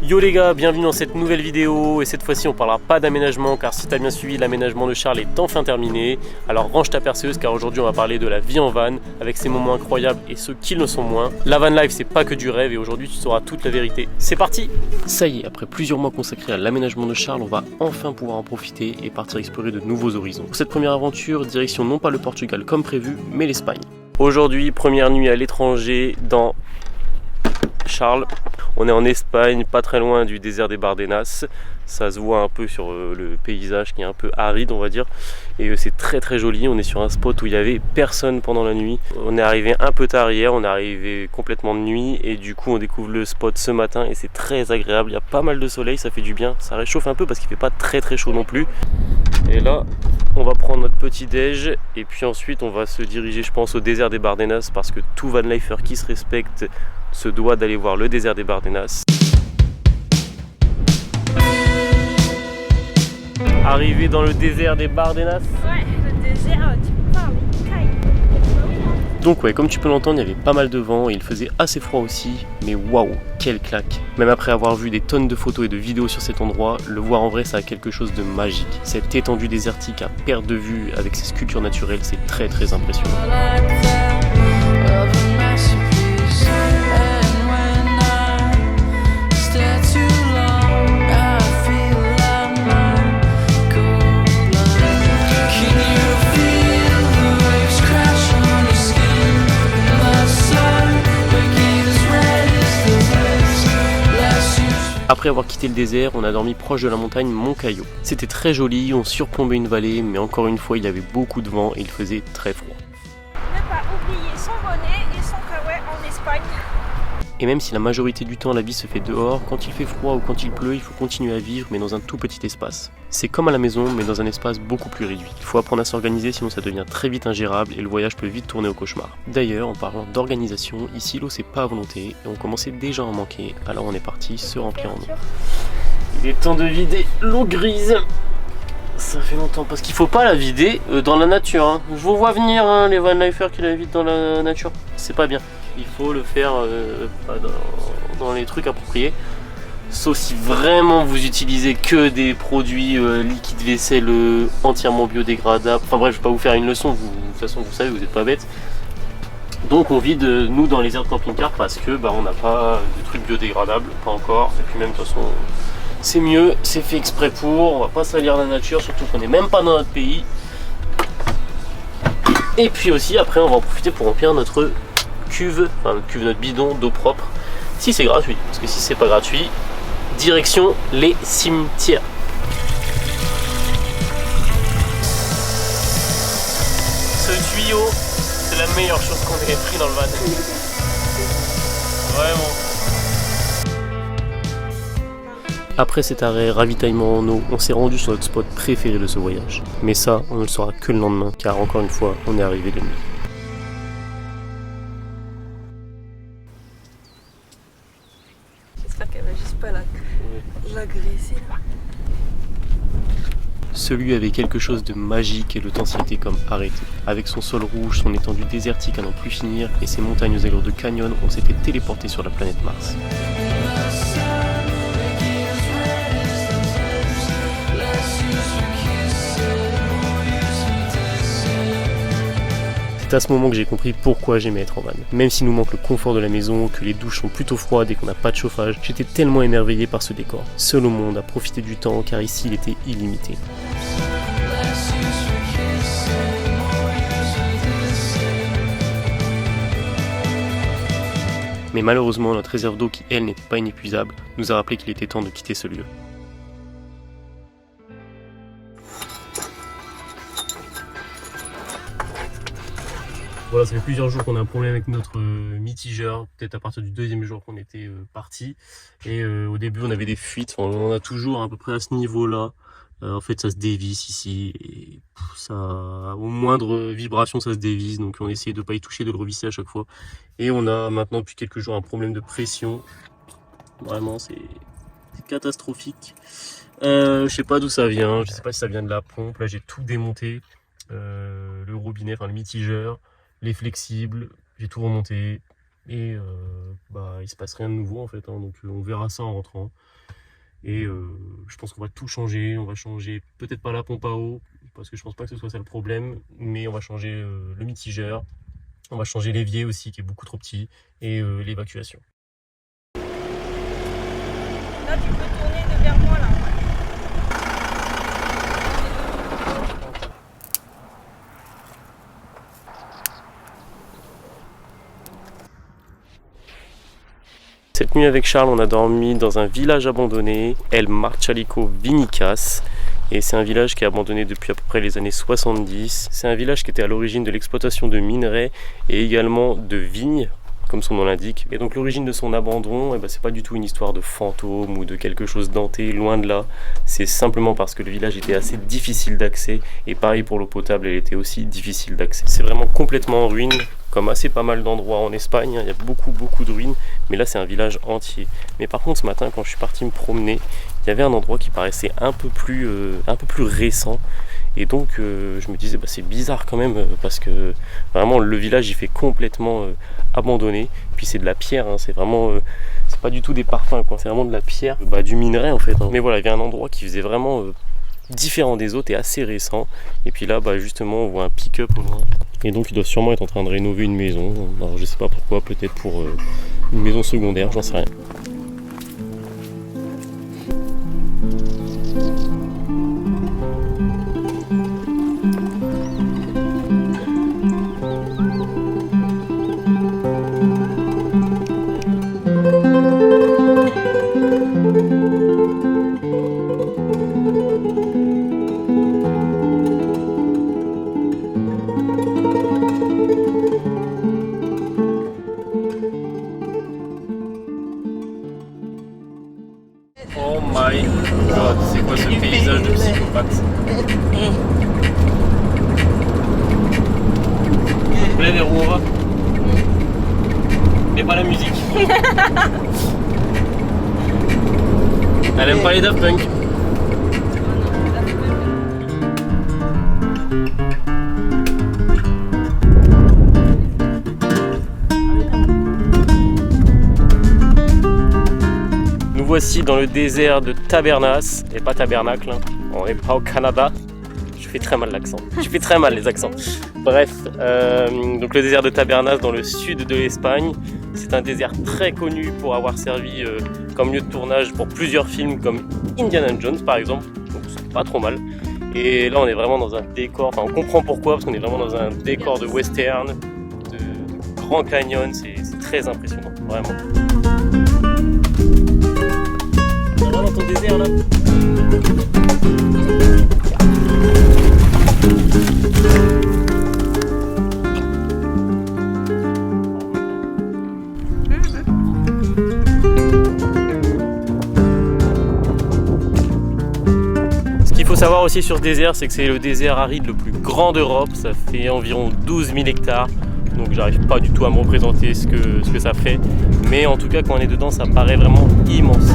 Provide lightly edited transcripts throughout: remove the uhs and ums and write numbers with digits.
Yo les gars, bienvenue dans cette nouvelle vidéo et cette fois-ci on parlera pas d'aménagement car si t'as bien suivi, l'aménagement de Charles est enfin terminé. Alors range ta perceuse car aujourd'hui on va parler de la vie en van avec ses moments incroyables et ceux qui le sont moins. La van life c'est pas que du rêve et aujourd'hui tu sauras toute la vérité. C'est parti! Ça y est, après plusieurs mois consacrés à l'aménagement de Charles, on va enfin pouvoir en profiter et partir explorer de nouveaux horizons. Pour cette première aventure, direction non pas le Portugal comme prévu, mais l'Espagne. Aujourd'hui, première nuit à l'étranger dans Charles. On est en Espagne, pas très loin du désert des Bardenas. Ça se voit un peu sur le paysage qui est un peu aride, on va dire. Et c'est très très joli. On est sur un spot où il n'y avait personne pendant la nuit. On est arrivé un peu tard hier, on est arrivé complètement de nuit. Et du coup, on découvre le spot ce matin et c'est très agréable. Il y a pas mal de soleil, ça fait du bien. Ça réchauffe un peu parce qu'il fait pas très très chaud non plus. Et là, on va prendre notre petit déj. Et puis ensuite, on va se diriger, je pense, au désert des Bardenas parce que tout van lifer qui se respecte se doit d'aller voir le désert des Bardenas. Arrivé dans le désert des Bardenas. Ouais, le désert, tu parles, caille. Donc ouais, comme tu peux l'entendre, il y avait pas mal de vent et il faisait assez froid aussi, mais waouh, quelle claque! Même après avoir vu des tonnes de photos et de vidéos sur cet endroit, le voir en vrai ça a quelque chose de magique. Cette étendue désertique à perte de vue avec ses sculptures naturelles, c'est très très impressionnant. Après avoir quitté le désert, on a dormi proche de la montagne Moncayo. C'était très joli, on surplombait une vallée, mais encore une fois, il y avait beaucoup de vent et il faisait très froid. Ne pas oublier son bonnet et son kawaii en Espagne. Et même si la majorité du temps la vie se fait dehors, quand il fait froid ou quand il pleut, il faut continuer à vivre, mais dans un tout petit espace. C'est comme à la maison, mais dans un espace beaucoup plus réduit. Il faut apprendre à s'organiser, sinon ça devient très vite ingérable et le voyage peut vite tourner au cauchemar. D'ailleurs, en parlant d'organisation, ici l'eau c'est pas à volonté et on commençait déjà à en manquer, alors on est parti se remplir en eau. Il est temps de vider l'eau grise. Ça fait longtemps, parce qu'il faut pas la vider dans la nature. Hein. Je vous vois venir, hein, les van lifers qui la vident dans la nature. C'est pas bien. Il faut le faire dans les trucs appropriés. Sauf si vraiment vous utilisez que des produits liquides vaisselle entièrement biodégradables. Enfin bref, je vais pas vous faire une leçon, de toute façon vous savez, vous n'êtes pas bêtes. Donc on vide nous dans les aires de camping-car parce que on n'a pas de trucs biodégradables, pas encore. Et puis même de toute façon c'est mieux, c'est fait exprès pour, on va pas salir la nature, surtout qu'on n'est même pas dans notre pays. Et puis aussi après on va en profiter pour remplir notre cuve, notre bidon d'eau propre, si c'est gratuit, parce que si c'est pas gratuit, direction les cimetières. Ce tuyau, c'est la meilleure chose qu'on ait pris dans le van. Vraiment. Après cet arrêt ravitaillement en eau, on s'est rendu sur notre spot préféré de ce voyage. Mais ça, on ne le saura que le lendemain, car encore une fois, on est arrivé de nuit. J'espère qu'elle va juste pas l'agresser là. Ce lieu avait quelque chose de magique et le temps s'y était comme arrêté. Avec son sol rouge, son étendue désertique à n'en plus finir et ses montagnes aux allures de canyon, on s'était téléporté sur la planète Mars. C'est à ce moment que j'ai compris pourquoi j'aimais être en van. Même s'il nous manque le confort de la maison, que les douches sont plutôt froides et qu'on n'a pas de chauffage, j'étais tellement émerveillé par ce décor. Seul au monde à profiter du temps car ici il était illimité. Mais malheureusement, notre réserve d'eau qui elle n'était pas inépuisable, nous a rappelé qu'il était temps de quitter ce lieu. Voilà, ça fait plusieurs jours qu'on a un problème avec notre mitigeur, peut-être à partir du deuxième jour qu'on était parti. Et au début on avait des fuites, on en a toujours à peu près à ce niveau-là. En fait ça se dévisse ici, et ça, au moindre vibration ça se dévisse, donc on essaie de ne pas y toucher, de le revisser à chaque fois. Et on a maintenant depuis quelques jours un problème de pression, vraiment c'est catastrophique. Je sais pas d'où ça vient, je sais pas si ça vient de la pompe, là j'ai tout démonté, le robinet, le mitigeur, les flexibles, j'ai tout remonté, et il se passe rien de nouveau en fait, hein, donc on verra ça en rentrant. Et je pense qu'on va tout changer, on va changer peut-être pas la pompe à eau, parce que je pense pas que ce soit ça le problème, mais on va changer le mitigeur, on va changer l'évier aussi qui est beaucoup trop petit, et l'évacuation. Là, tu peux tourner vers moi, là. Cette nuit avec Charles, on a dormi dans un village abandonné, El Marchalico Vinicas. Et c'est un village qui est abandonné depuis à peu près les années 70. C'est un village qui était à l'origine de l'exploitation de minerais et également de vignes, comme son nom l'indique. Et donc l'origine de son abandon, c'est pas du tout une histoire de fantôme ou de quelque chose d'hanté, loin de là. C'est simplement parce que le village était assez difficile d'accès, et pareil pour l'eau potable, elle était aussi difficile d'accès. C'est vraiment complètement en ruine, comme assez pas mal d'endroits en Espagne, il y a beaucoup de ruines, mais là c'est un village entier. Mais par contre ce matin quand je suis parti me promener, il y avait un endroit qui paraissait un peu plus récent, et donc je me disais c'est bizarre quand même, parce que vraiment le village il fait complètement abandonné, puis c'est de la pierre, hein, c'est vraiment c'est pas du tout des parfums quoi, c'est vraiment de la pierre, du minerai en fait, hein. Mais voilà, il y avait un endroit qui faisait vraiment différent des autres et assez récent, et puis là justement on voit un pick-up au loin, et donc ils doivent sûrement être en train de rénover une maison. Alors je sais pas pourquoi, peut-être pour une maison secondaire, j'en sais rien. Oh my god, c'est quoi ce paysage de psychopathe? Ça te plaît vers où on va? Mais pas la musique. Elle aime pas les Daft Punk. Nous voici dans le désert de Tabernas, et pas Tabernacle, hein. On n'est pas au Canada. Je fais très mal l'accent, je fais très mal les accents. Bref, donc le désert de Tabernas dans le sud de l'Espagne. C'est un désert très connu pour avoir servi comme lieu de tournage pour plusieurs films comme Indiana Jones par exemple, donc c'est pas trop mal. Et là on est vraiment dans un décor, on comprend pourquoi, parce qu'on est vraiment dans un décor de western, de Grand Canyon, c'est très impressionnant, vraiment. Ça va dans ton désert là? Ce qu'il faut savoir aussi sur ce désert, c'est que c'est le désert aride le plus grand d'Europe. Ça fait environ 12 000 hectares. Donc j'arrive pas du tout à me représenter ce que ça fait. Mais en tout cas, quand on est dedans, ça paraît vraiment immense.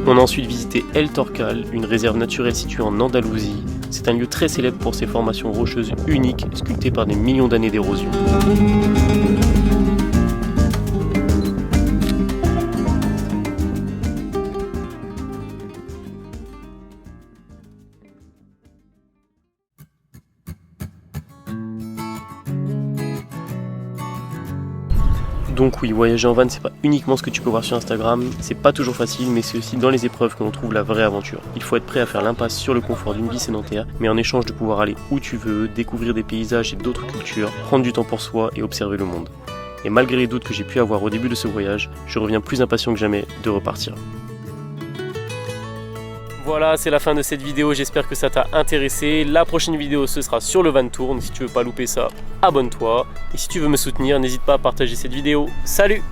On a ensuite visité El Torcal, une réserve naturelle située en Andalousie. C'est un lieu très célèbre pour ses formations rocheuses uniques, sculptées par des millions d'années d'érosion. Donc oui, voyager en van, c'est pas uniquement ce que tu peux voir sur Instagram, c'est pas toujours facile, mais c'est aussi dans les épreuves que l'on trouve la vraie aventure. Il faut être prêt à faire l'impasse sur le confort d'une vie sédentaire, mais en échange de pouvoir aller où tu veux, découvrir des paysages et d'autres cultures, prendre du temps pour soi et observer le monde. Et malgré les doutes que j'ai pu avoir au début de ce voyage, je reviens plus impatient que jamais de repartir. Voilà, c'est la fin de cette vidéo, j'espère que ça t'a intéressé. La prochaine vidéo, ce sera sur le van tour, donc si tu veux pas louper ça, abonne-toi. Et si tu veux me soutenir, n'hésite pas à partager cette vidéo. Salut!